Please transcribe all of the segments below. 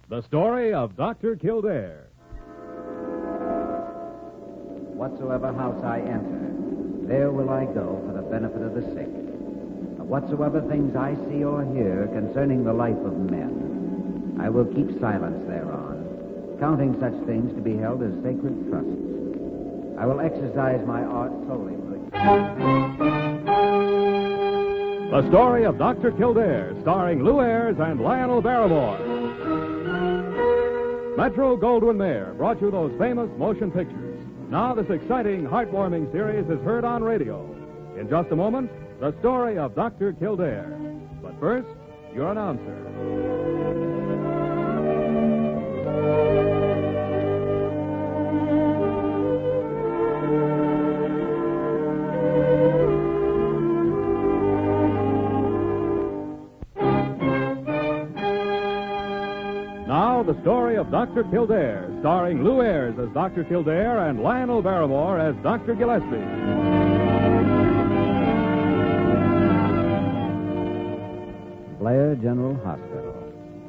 The story of Dr. Kildare. Whatsoever house I enter, there will I go for the benefit of the sick. Of whatsoever things I see or hear concerning the life of men, I will keep silence thereon, counting such things to be held as sacred trusts. I will exercise my art solely for the... The story of Dr. Kildare, starring Lou Ayres and Lionel Barrymore. Metro-Goldwyn-Mayer brought you those famous motion pictures. Now this exciting, heartwarming series is heard on radio. In just a moment, the story of Dr. Kildare. But first, your announcer. Now, the story of Dr. Kildare, starring Lou Ayres as Dr. Kildare and Lionel Barrymore as Dr. Gillespie. Blair General Hospital,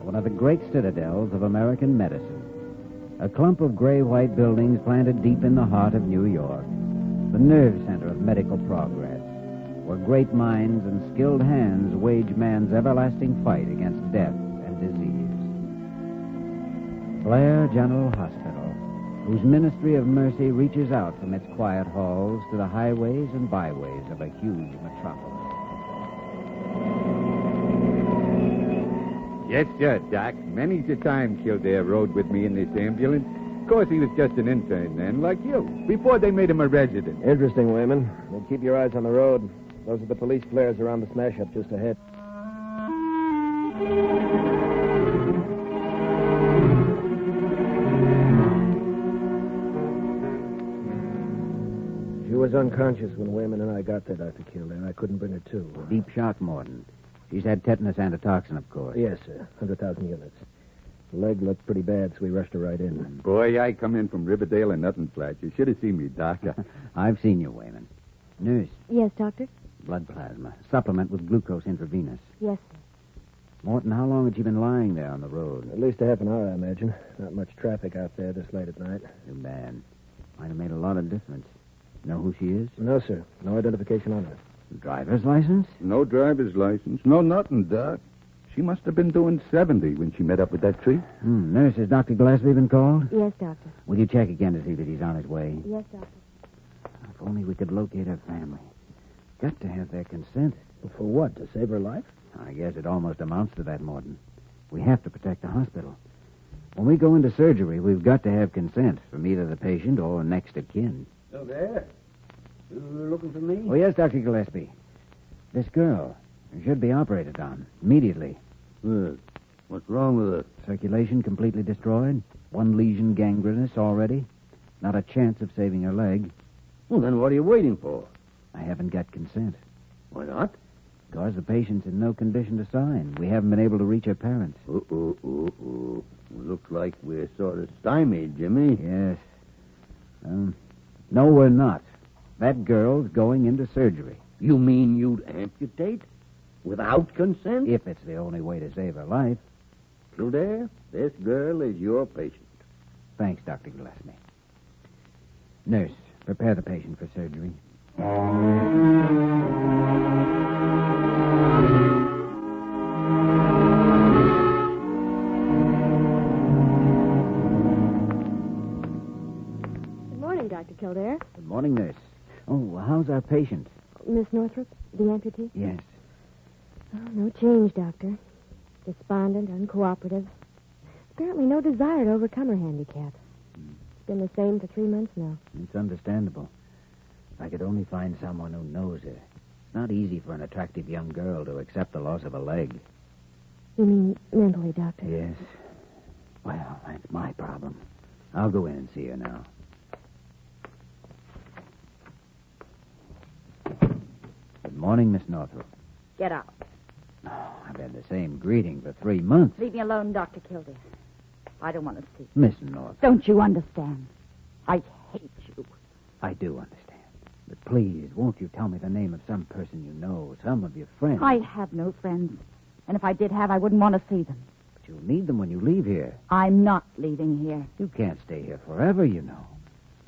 one of the great citadels of American medicine. A clump of gray-white buildings planted deep in the heart of New York. The nerve center of medical progress, where great minds and skilled hands wage man's everlasting fight against death and disease. Blair General Hospital, whose ministry of mercy reaches out from its quiet halls to the highways and byways of a huge metropolis. Yes, sir, Doc. Many's the time Kildare rode with me in this ambulance. Of course, he was just an intern then, like you, before they made him a resident. Interesting, Wayman. Well, keep your eyes on the road. Those are the police flares around the smash-up just ahead. She was unconscious when Wayman and I got there, Dr. Kildare. I couldn't bring her to. Deep shock, Morton. She's had tetanus antitoxin, of course. Yes, sir. 100,000 units. The leg looked pretty bad, so we rushed her right in. Boy, I come in from Riverdale and nothing flat. You should have seen me, Doc. I've seen you, Wayman. Nurse, Yes, Doctor? blood plasma. Supplement with glucose intravenous. Yes, sir. Morton, how long had she been lying there on the road? At least a half an hour, I imagine. Not much traffic out there this late at night. Too bad. Might have made a lot of difference. Know who she is? No, sir. No identification on her. Driver's license? No driver's license. No nothing, Doc. She must have been doing 70 when she met up with that tree. Nurse, has Dr. Gillespie been called? Yes, Doctor. Will you check again to see that he's on his way? Yes, Doctor. If only we could locate her family. Got to have their consent. For what? To save her life? I guess it almost amounts to that, Morton. We have to protect the hospital. When we go into surgery, we've got to have consent from either the patient or next of kin. So there? You looking for me? Oh, yes, Dr. Gillespie. This girl should be operated on immediately. Good. What's wrong with her? Circulation completely destroyed. One lesion gangrenous already. Not a chance of saving her leg. Well, then what are you waiting for? I haven't got consent. Why not? Because the patient's in no condition to sign. We haven't been able to reach her parents. Looks like we're sort of stymied, Jimmy. Yes. No, we're not. That girl's going into surgery. You mean you'd amputate? Without consent? If it's the only way to save her life. Kildare, this girl is your patient. Thanks, Dr. Gillespie. Nurse, prepare the patient for surgery. Good morning, Dr. Kildare. Good morning, nurse. Oh, how's our patient? Miss Northrup, the amputee? Yes. Oh, no change, Doctor. Despondent, uncooperative. Apparently no desire to overcome her handicap. It's been the same for 3 months now. It's understandable. If I could only find someone who knows her. It's not easy for an attractive young girl to accept the loss of a leg. You mean mentally, Doctor? Yes. Well, that's my problem. I'll go in and see her now. Good morning, Miss Northrup. Get out. Oh, I've had the same greeting for 3 months. Leave me alone, Dr. Kildare. I don't want to see you. Miss Northrup. Don't you understand? I hate you. I do understand. But please, won't you tell me the name of some person you know, some of your friends? I have no friends. And if I did have, I wouldn't want to see them. But You'll need them when you leave here. I'm not leaving here. You can't stay here forever, you know.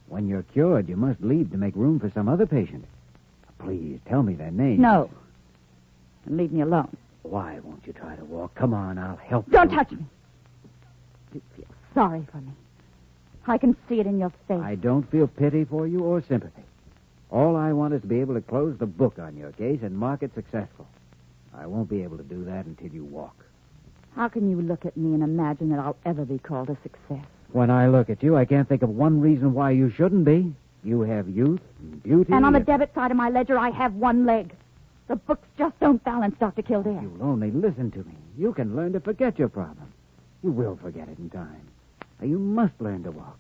When you're cured, you must leave to make room for some other patient. Please, tell me their names. No. And leave me alone. Why won't you try to walk? Come on, I'll help you. Don't touch me. You feel sorry for me. I can see it in your face. I don't feel pity for you or sympathy. All I want is to be able to close the book on your case and mark it successful. I won't be able to do that until you walk. How can you look at me and imagine that I'll ever be called a success? When I look at you, I can't think of one reason why you shouldn't be. You have youth and beauty. And on the debit side of my ledger, I have one leg. The books just don't balance, Dr. Kildare. You'll only listen to me. You can learn to forget your problem. You will forget it in time. You must learn to walk.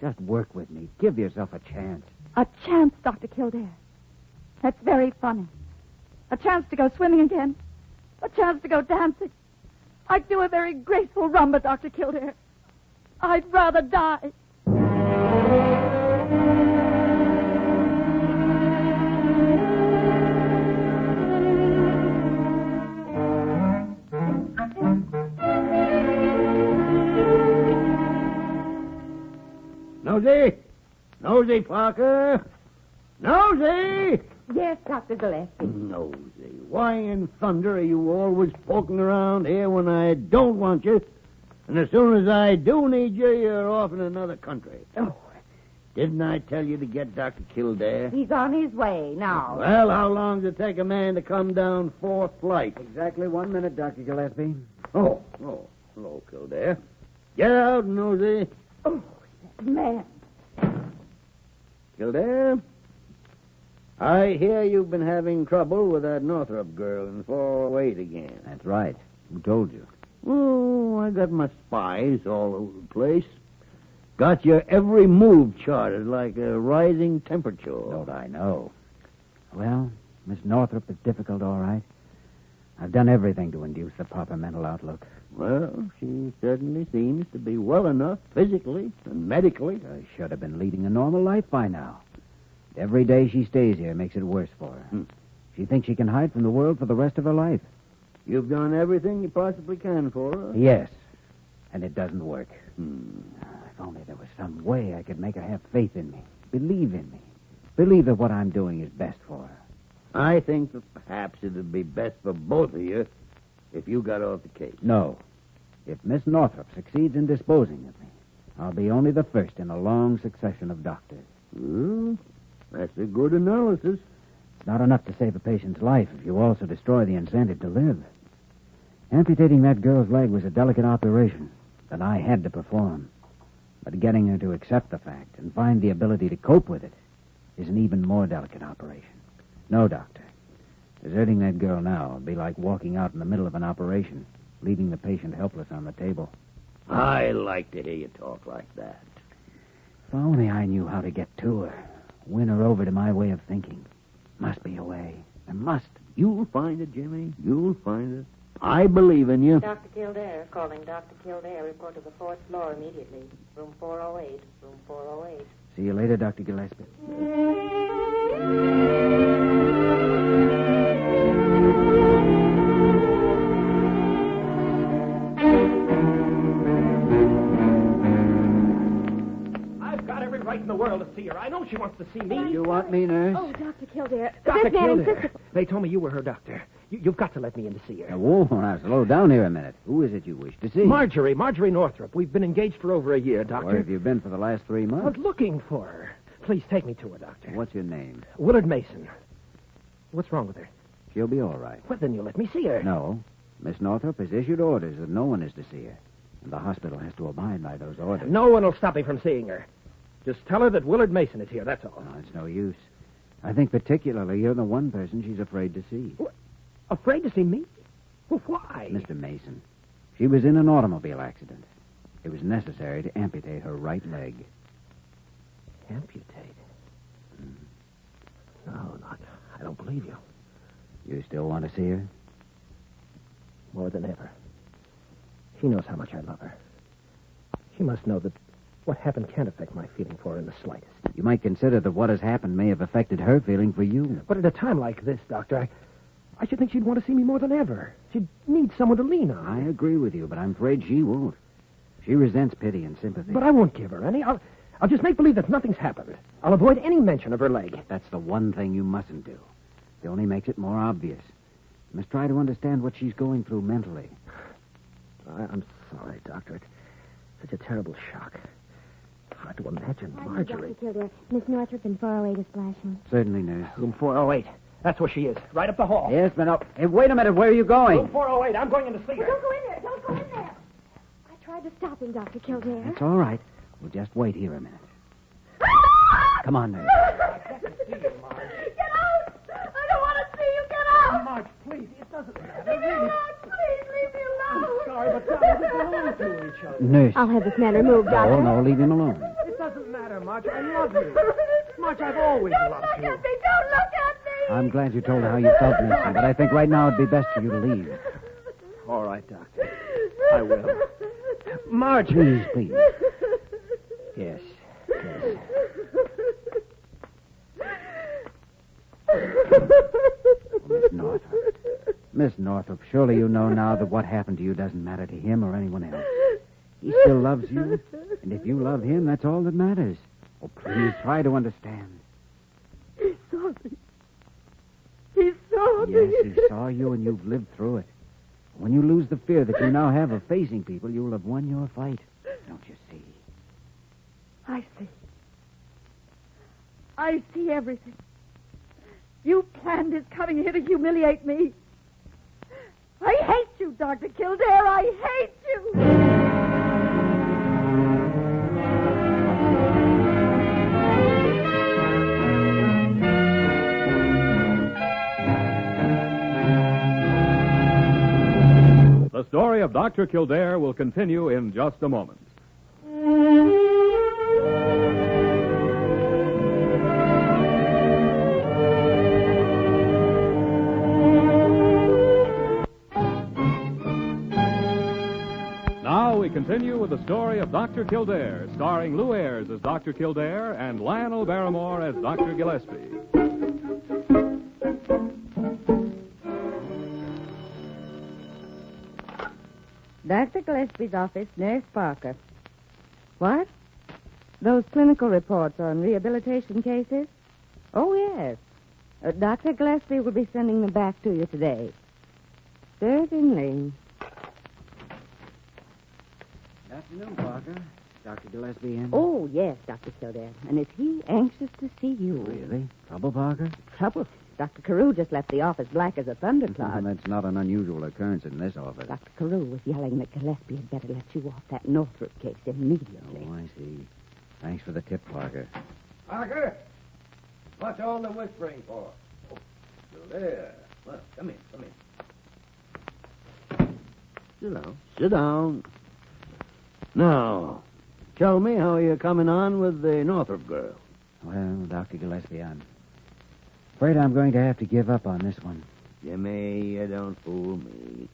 Just work with me. Give yourself a chance. A chance, Dr. Kildare. That's very funny. A chance to go swimming again. A chance to go dancing. I'd do a very graceful rumba, Dr. Kildare. I'd rather die. Nosy? Nosy, Parker? Nosy? Yes, Dr. Gillespie. Nosy. Why in thunder are you always poking around here when I don't want you? And as soon as I do need you, you're off in another country. Oh. Didn't I tell you to get Dr. Kildare? He's on his way now. Well, how long does it take a man to come down 4th flight? Exactly 1 minute, Dr. Gillespie. Oh, hello, Kildare. Get out, Nosy. Oh, that man. Kildare? I hear you've been having trouble with that Northrup girl in 408 again. That's right. Who told you? Oh, I got my spies all over the place. Got your every move charted like a rising temperature. Don't I know? Well, Miss Northrup is difficult, all right. I've done everything to induce the proper mental outlook. Well, she certainly seems to be well enough physically and medically. I should have been leading a normal life by now. Every day she stays here makes it worse for her. She thinks she can hide from the world for the rest of her life. You've done everything you possibly can for her? Yes, and it doesn't work. If only there was some way I could make her have faith in me, believe in me, believe that what I'm doing is best for her. I think that perhaps it would be best for both of you if you got off the case. No. If Miss Northrup succeeds in disposing of me, I'll be only the first in a long succession of doctors. Well, that's a good analysis. It's not enough to save a patient's life if you also destroy the incentive to live. Amputating that girl's leg was a delicate operation that I had to perform. But getting her to accept the fact and find the ability to cope with it is an even more delicate operation. No, Doctor. Deserting that girl now would be like walking out in the middle of an operation, leaving the patient helpless on the table. I like to hear you talk like that. If only I knew how to get to her, win her over to my way of thinking. Must be a way. There must. You'll find it, Jimmy. You'll find it. I believe in you. Dr. Kildare, calling Dr. Kildare. Report to the 4th floor immediately. Room 408. Room 408. See you later, Dr. Gillespie. I've got every right in the world to see her. I know she wants to see me. You want me, nurse? Oh, Dr. Kildare. Dr. This man Kildare. insisted... They told me you were her doctor. You've got to let me in to see her. Whoa, now slow down here a minute. Who is it you wish to see? Marjorie Northrup. We've been engaged for over a year, Doctor. Where have you been for the last 3 I was months? looking for her. Please take me to her, Doctor. What's your name? Willard Mason. What's wrong with her? She'll be all right. Well, then you let me see her. No. Miss Northrup has issued orders that no one is to see her. And the hospital has to abide by those orders. No one will stop me from seeing her. Just tell her that Willard Mason is here, that's all. No, it's no use. I think particularly you're the one person she's afraid to see. What? Afraid to see me? Well, why? Mr. Mason, she was in an automobile accident. It was necessary to amputate her right leg. Amputate? No, I don't believe you. You still want to see her? More than ever. She knows how much I love her. She must know that what happened can't affect my feeling for her in the slightest. You might consider that what has happened may have affected her feeling for you. But at a time like this, Doctor, I should think she'd want to see me more than ever. She'd need someone to lean on. I agree with you, but I'm afraid she won't. She resents pity and sympathy. But I won't give her any. I'll just make believe that nothing's happened. I'll avoid any mention of her leg. That's the one thing you mustn't do. It only makes it more obvious. You must try to understand what she's going through mentally. I'm sorry, Doctor. It's such a terrible shock. Hard to imagine Marjorie. Dr. Kildare, Miss Northrup in 408 is flashing. Certainly, nurse. Room 408. That's where she is. Right up the hall. Yes, but no. Hey, wait a minute. Where are you going? Room 408. I'm going in to see her. Don't go in there. Don't go in there. I tried to stop him, Dr. Kildare. It's all right. We'll just wait here a minute. Come on, nurse. Get out! I don't want to see you. Get out! Marge, please. It doesn't matter. Leave me alone. Please leave me alone. I'm sorry, but darling, we belong to each other. Nurse. I'll have this man removed, Doctor. Oh, no, leave him alone. It doesn't matter, Marge. I love you. Marge, I've always Don't loved look you. at me. Don't look at me. I'm glad you told her how you felt, Nurse, but I think right now it'd be best for you to leave. All right, Doctor. I will. Marge. Please, please. Yes. Miss Northrup. Miss Northrup, surely you know now that what happened to you doesn't matter to him or anyone else. He still loves you, and if you love him, that's all that matters. Oh, please, try to understand. He saw me. He saw me. Yes, he saw you, and you've lived through it. When you lose the fear that you now have of facing people, you'll have won your fight. Don't you see? I see. I see everything. You planned his coming here to humiliate me. I hate you, Dr. Kildare. I hate you. The story of Dr. Kildare will continue in just a moment. Now we continue with the story of Dr. Kildare, starring Lou Ayres as Dr. Kildare and Lionel Barrymore as Dr. Gillespie. Dr. Gillespie's office, Nurse Parker. What? Those clinical reports on rehabilitation cases? Oh, yes. Dr. Gillespie will be sending them back to you today. Certainly. Good afternoon, Parker. Dr. Gillespie in? Oh, yes, Dr. Kildare. And is he anxious to see you? Really? Trouble, Parker? Trouble. Dr. Carew just left the office black as a thundercloud. That's not an unusual occurrence in this office. Dr. Carew was yelling that Gillespie had better let you off that Northrup case immediately. Oh, I see. Thanks for the tip, Parker. Parker, what's all the whispering for? Oh, there. Well, come in. Sit down. Now, tell me how you're coming on with the Northrup girl. Well, Dr. Gillespie, I'm afraid I'm going to have to give up on this one. Jimmy, you don't fool me.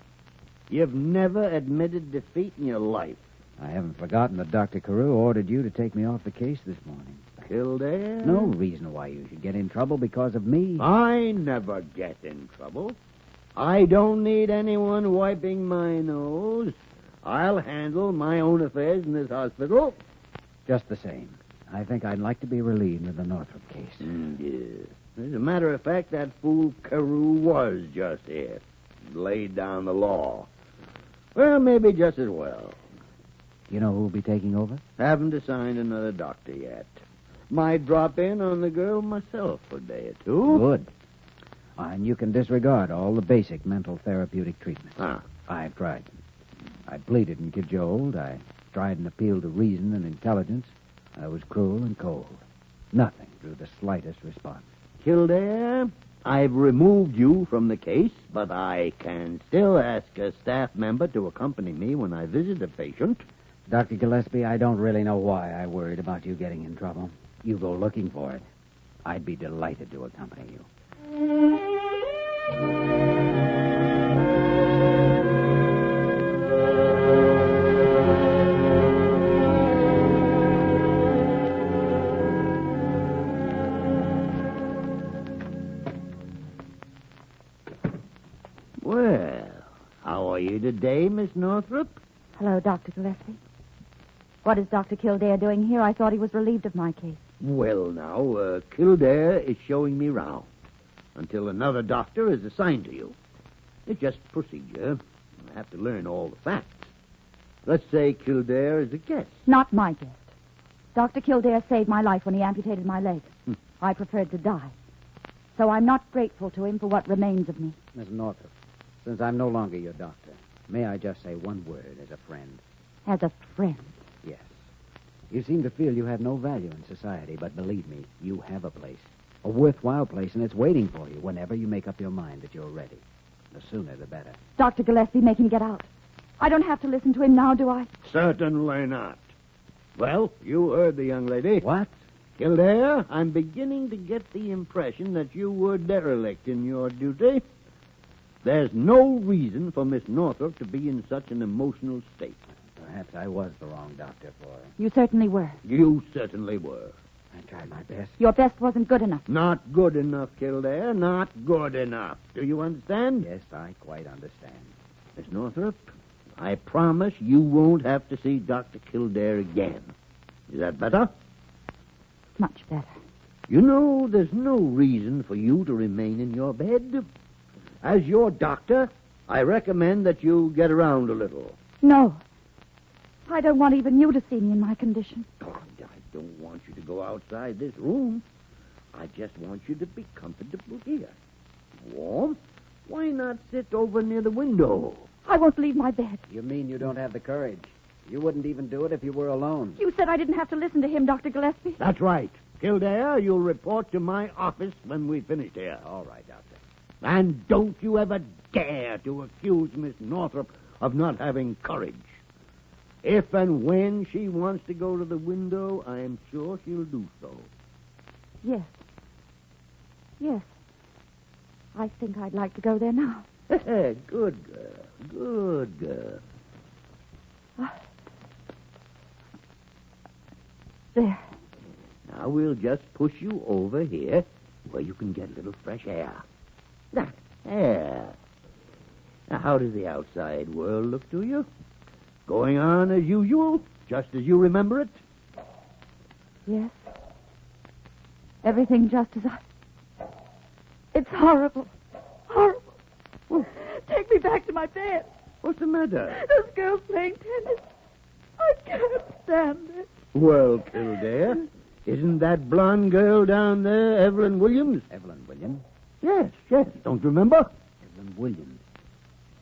You've never admitted defeat in your life. I haven't forgotten that Dr. Carew ordered you to take me off the case this morning. Kildare? No reason why you should get in trouble because of me. I never get in trouble. I don't need anyone wiping my nose. I'll handle my own affairs in this hospital. Just the same, I think I'd like to be relieved of the Northrup case. Yes. As a matter of fact, that fool Carew was just here. Laid down the law. Well, maybe just as well. You know who'll be taking over? Haven't assigned another doctor yet. Might drop in on the girl myself for a day or two. Good. And you can disregard all the basic mental therapeutic treatments. Huh. I've tried them. I pleaded and cajoled. I tried and appealed to reason and intelligence. I was cruel and cold. Nothing drew the slightest response. Kildare, I've removed you from the case, but I can still ask a staff member to accompany me when I visit a patient. Dr. Gillespie, I don't really know why I worried about you getting in trouble. You go looking for it. I'd be delighted to accompany you. Well, how are you today, Miss Northrup? Hello, Dr. Gillespie. What is Dr. Kildare doing here? I thought he was relieved of my case. Well, now, Kildare is showing me round until another doctor is assigned to you. It's just procedure. I have to learn all the facts. Let's say Kildare is a guest. Not my guest. Dr. Kildare saved my life when he amputated my leg. I preferred to die. So I'm not grateful to him for what remains of me. Miss Northrup, since I'm no longer your doctor, may I just say one word as a friend? As a friend. Yes. You seem to feel you have no value in society, but believe me, you have a place. A worthwhile place, and it's waiting for you whenever you make up your mind that you're ready. The sooner, the better. Dr. Gillespie, make him get out. I don't have to listen to him now, do I? Certainly not. Well, you heard the young lady. What? Kildare, I'm beginning to get the impression that you were derelict in your duty. There's no reason for Miss Northrup to be in such an emotional state. Perhaps I was the wrong doctor for her. You certainly were. You certainly were. I tried my best. Your best wasn't good enough. Not good enough, Kildare. Not good enough. Do you understand? Yes, I quite understand. Miss Northrup, I promise you won't have to see Dr. Kildare again. Is that better? Much better. You know, there's no reason for you to remain in your bed. As your doctor, I recommend that you get around a little. No. I don't want even you to see me in my condition. Oh, I don't want you to go outside this room. I just want you to be comfortable here. Warm? Why not sit over near the window? I won't leave my bed. You mean you don't have the courage? You wouldn't even do it if you were alone. You said I didn't have to listen to him, Dr. Gillespie. That's right. Kildare, you'll report to my office when we finish here. All right, Doctor. And don't you ever dare to accuse Miss Northrup of not having courage. If and when she wants to go to the window, I am sure she'll do so. Yes. Yes. I think I'd like to go there now. Good girl. Good girl. There. Now we'll just push you over here where you can get a little fresh air. There. Now, how does the outside world look to you? Going on as usual, just as you remember it? Yes. Everything just as I... It's horrible. Horrible. Take me back to my bed. What's the matter? Those girls playing tennis. I can't stand it. Well, Kildare, isn't that blonde girl down there Evelyn Williams? Evelyn Williams? Yes. Don't you remember? Evelyn Williams.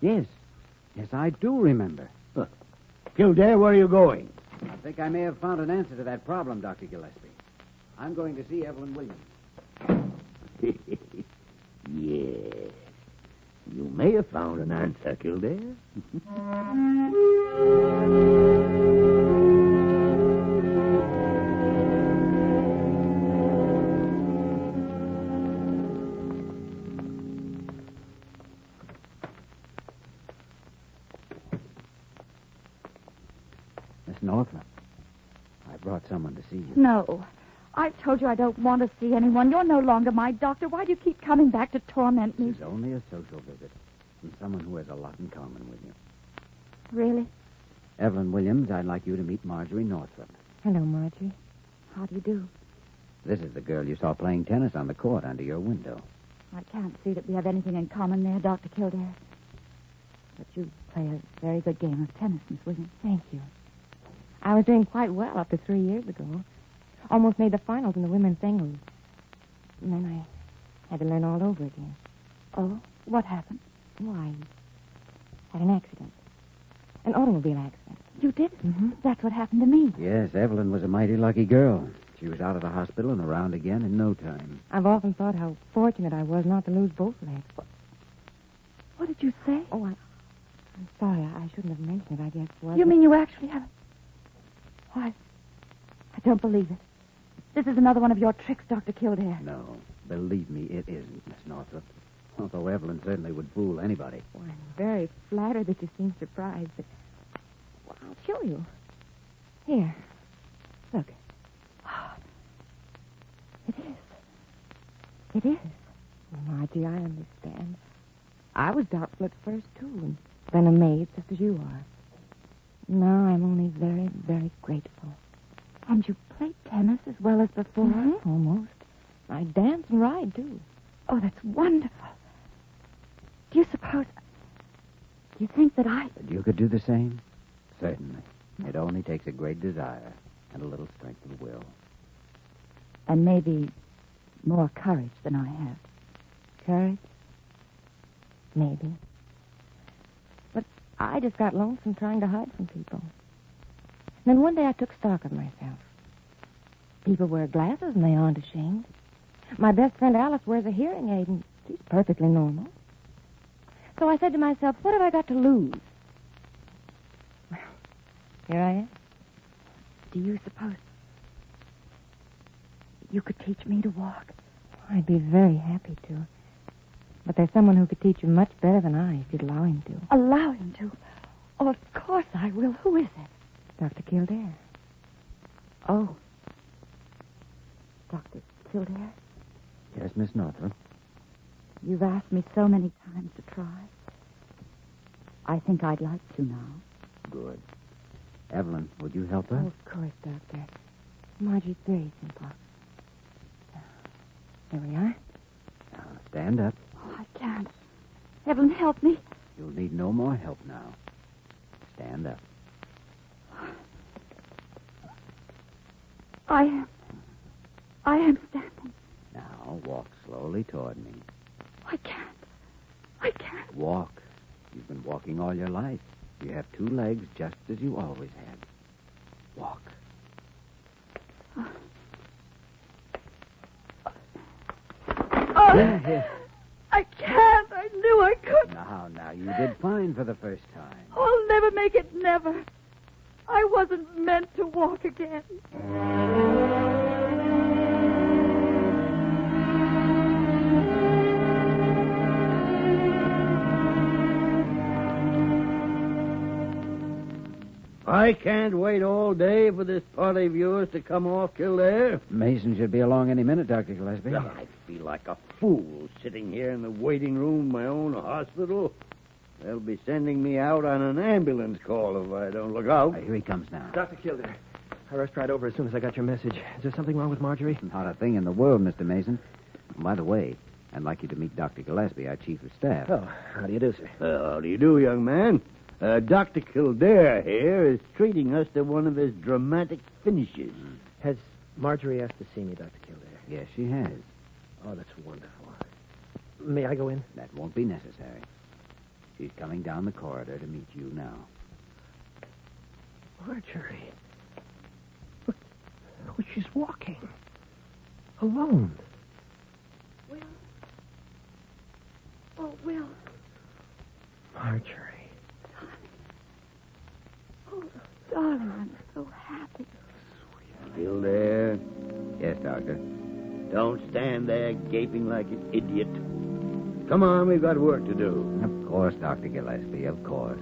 Yes. Yes, I do remember. Kildare, where are you going? I think I may have found an answer to that problem, Dr. Gillespie. I'm going to see Evelyn Williams. Yes. You may have found an answer, Kildare. Miss Northrup, I brought someone to see you. No. I've told you I don't want to see anyone. You're no longer my doctor. Why do you keep coming back to torment me? This is only a social visit from someone who has a lot in common with you. Really? Evelyn Williams, I'd like you to meet Marjorie Northrup. Hello, Marjorie. How do you do? This is the girl you saw playing tennis on the court under your window. I can't see that we have anything in common there, Dr. Kildare. But you play a very good game of tennis, Miss Williams. Thank you. I was doing quite well up to 3 years ago. Almost made the finals in the women's singles. And then I had to learn all over again. Oh, what happened? Oh, I had an accident. An automobile accident. You did? Mm-hmm. That's what happened to me. Yes, Evelyn was a mighty lucky girl. She was out of the hospital and around again in no time. I've often thought how fortunate I was not to lose both legs. What did you say? Oh, I'm sorry. I shouldn't have mentioned it, I guess. You mean you actually have... Why, I don't believe it. This is another one of your tricks, Dr. Kildare. No, believe me, it isn't, Miss Northrup. Although Evelyn certainly would fool anybody. Well, I'm very flattered that you seem surprised, but... Well, I'll show you. Here. Look. It is. It is. Oh, Margie, I understand. I was doubtful at first, too, and then amazed just as you are. Now I'm only very, very grateful. And you play tennis as well as before? Mm-hmm. Almost. I dance and ride, too. Oh, that's wonderful. Do you think that I... That you could do the same? Certainly. It only takes a great desire and a little strength of will. And maybe more courage than I have. Courage? Maybe. But I just got lonesome trying to hide from people. Then one day I took stock of myself. People wear glasses and they aren't ashamed. My best friend Alice wears a hearing aid and she's perfectly normal. So I said to myself, what have I got to lose? Well, here I am. Do you suppose you could teach me to walk? I'd be very happy to. But there's someone who could teach you much better than I if you'd allow him to. Allow him to? Oh, of course I will. Who is it? Dr. Kildare. Oh. Dr. Kildare? Yes, Miss Northrup. You've asked me so many times to try. I think I'd like to now. Good. Evelyn, would you help her? Oh, of course, Doctor. Marjorie's very simple. There we are. Now, stand up. Oh, I can't. Evelyn, help me. You'll need no more help now. Stand up. I am standing. Now, walk slowly toward me. I can't. Walk. You've been walking all your life. You have two legs just as you always had. Walk. Oh, Here. I can't. I knew I couldn't. Now, you did fine for the first time. Oh, I'll never make it, never. I wasn't meant to walk again. I can't wait all day for this party of yours to come off, Kildare. Mason should be along any minute, Dr. Gillespie. I feel like a fool sitting here in the waiting room of my own hospital. They'll be sending me out on an ambulance call if I don't look out. Here he comes now. Dr. Kildare, I rushed right over as soon as I got your message. Is there something wrong with Marjorie? Not a thing in the world, Mr. Mason. By the way, I'd like you to meet Dr. Gillespie, our chief of staff. Oh, how do you do, sir? How do you do, young man? Dr. Kildare here is treating us to one of his dramatic finishes. Has Marjorie asked to see me, Dr. Kildare? Yes, she has. Oh, that's wonderful. May I go in? That won't be necessary. She's coming down the corridor to meet you now. Marjorie. Look, she's walking. Alone. Will. Oh, Will. Marjorie. Oh, darling, I'm so happy. Kildare, Yes, Doctor. don't stand there gaping like an idiot. Come on, we've got work to do. Of course, Dr. Gillespie, of course.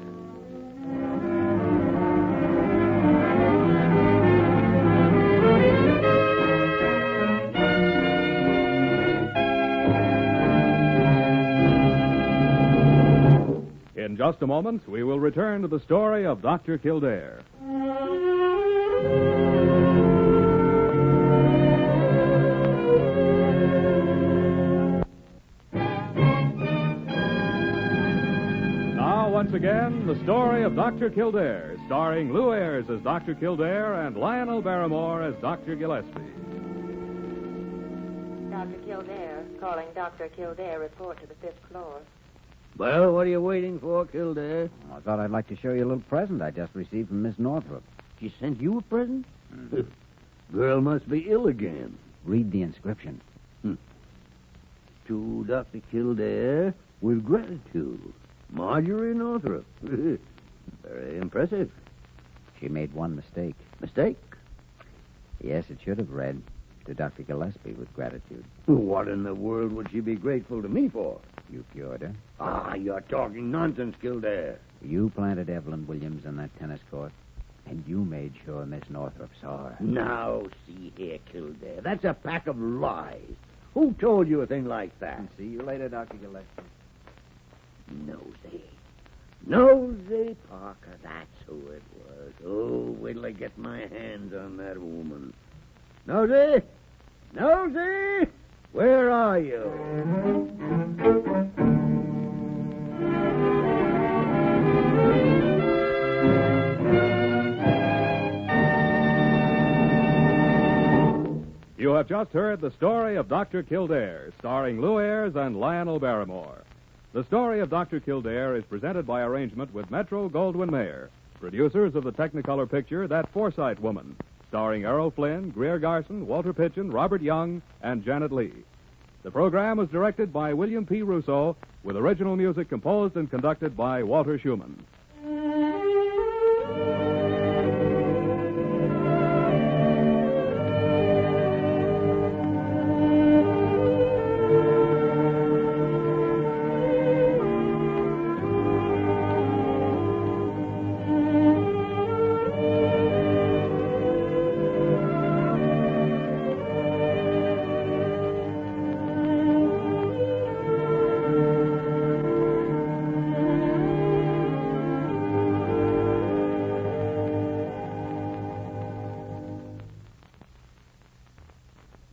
In just a moment, we will return to the story of Dr. Kildare. Now, once again, the story of Dr. Kildare, starring Lou Ayres as Dr. Kildare and Lionel Barrymore as Dr. Gillespie. Dr. Kildare, calling Dr. Kildare, report to the 5th floor. Well, what are you waiting for, Kildare? I thought I'd like to show you a little present I just received from Miss Northrup. She sent you a present? Girl must be ill again. Read the inscription. To Dr. Kildare, with gratitude. Marjorie Northrup. Very impressive. She made one mistake. Mistake? Yes, it should have read, to Dr. Gillespie with gratitude. What in the world would she be grateful to me for? You cured her. Ah, you're talking nonsense, Kildare. You planted Evelyn Williams in that tennis court, and you made sure Miss Northrup saw her. Now, see here, Kildare. That's a pack of lies. Who told you a thing like that? See you later, Dr. Gillespie. Nosy Parker, that's who it was. Oh, wait till I get my hands on that woman. Nosy! Nosy! Where are you? You have just heard the story of Dr. Kildare, starring Lou Ayres and Lionel Barrymore. The story of Dr. Kildare is presented by arrangement with Metro-Goldwyn-Mayer, producers of the Technicolor picture That Forsyte Woman, starring Errol Flynn, Greer Garson, Walter Pitchin, Robert Young, and Janet Leigh. The program was directed by William P. Russo, with original music composed and conducted by Walter Schumann.